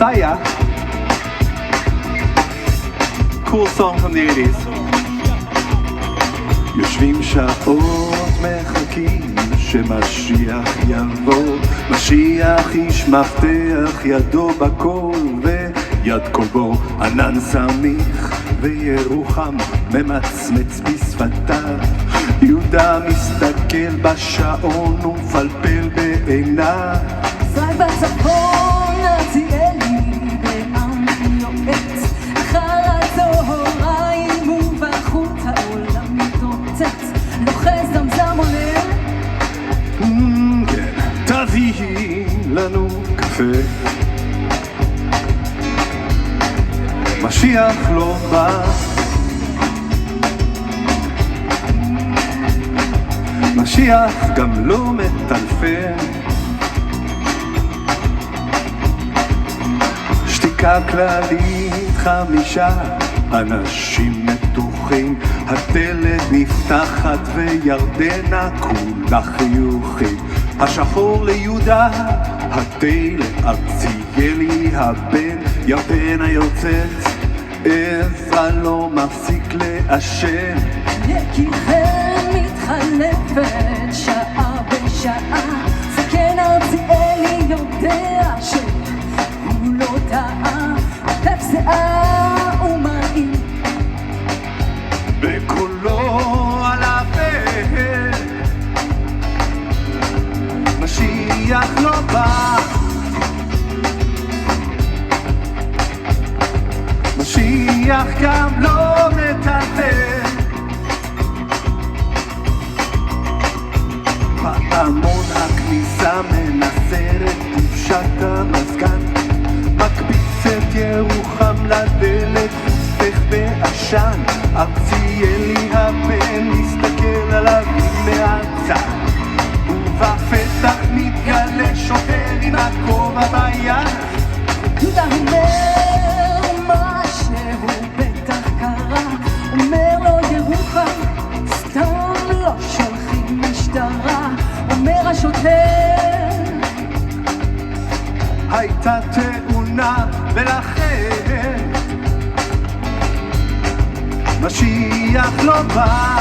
Messiah. Cool song from the 80s. יושבים שעות מחכים שמשיח יבוא, משיח איש מפתח ידו בכל ויד כלבו ענן סמיך וירוחם ממצמץ בשפתיו, יהודה מסתכל בשעון ומפלפל בעיניו. ישראל בצפון ארציאלי בעם יועץ, אחר הצהריים ובחוץ העולם מתרוצץ, לוחז זמזם עולה. כן, תביאי לנו קפה, משיח לא בא, משיח גם לא מטלפן, שתיקה כללית 5 אנשים מתוחים, הדלת נפתחת וירדנה כולה חיוכית, השחור ליהודה, התה לארציאלי הבן, ירדנה יוצאת, עזרא לא מפסיק לעשן. יקירכם מתחלפת שעה בשעה, זקן ארציאלי יודע שהוא לא טעה, עטף שיער ומראים בקולו על הפה, משיח לא בא, משיח גם לא מטלטל, פעמון הכניסה מנסרת תפשט המזגן, מקביץ את ירוחם לדלת חוסך בעשן, ארציאלי הבן מסתכל עליו מהצד, ובפתח מתגלה שוטר עם הכובע ביד. יהודה אומר משהו בטח קרה, אומר לו ירוחם סתם לא שולחים משטרה, אומר השוטר הייתה תאונה ולכן משיח לא בא,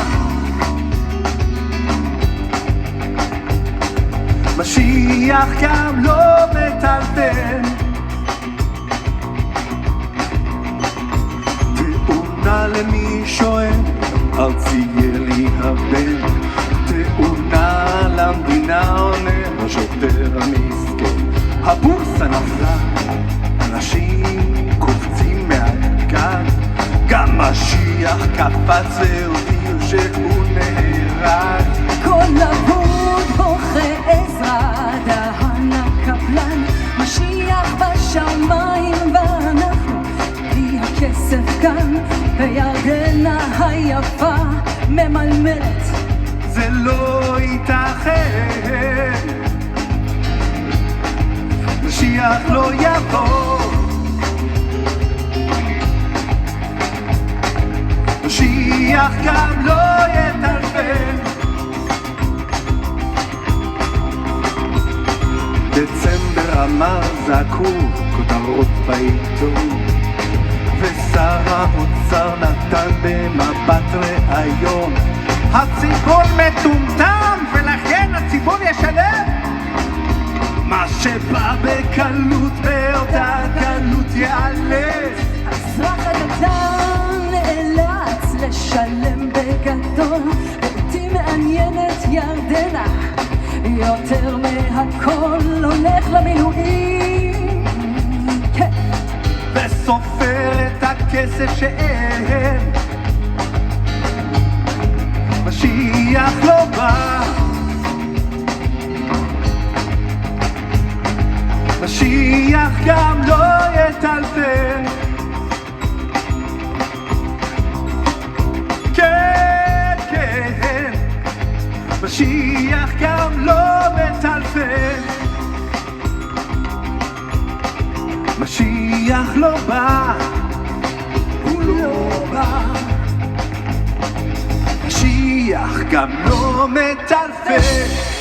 משיח גם לא מטלטל, תאונה למי שואל, ארציאלי הבן, תאונה למדינה עונה השוטר המסכן, הבורסה נפלה, אנשים קופצים מהגג, גם משיח קפץ והודיע שהוא נהרג. כל אבוד בוכה עזרא דהן הקפלן, משיח בשמיים ואנחנו בלי הכסף כאן, וירדנה היפה ממלמלת זה לא ייתכן, משיח לא יבוא, משיח גם לא יטלפן. דצמבר אמר זעקו כותרות בעיתון, ושר האוצר נתן במבט ראיון, הציבור מטומטם ולכן הציבור ישלם, מה שבא בקלות באותה קלות יעלה. האזרח הקטן נאלץ לשלם בגדול, ואותי מעניינת ירדנה יותר מהכל, הולך למילואים כן, וסופר את הכסף שאין, משיח לא בא, משיח גם לא יטלפן, כן כן, משיח גם לא מטלפן, משיח לא בא, הוא לא בא, משיח גם לא מטלפן.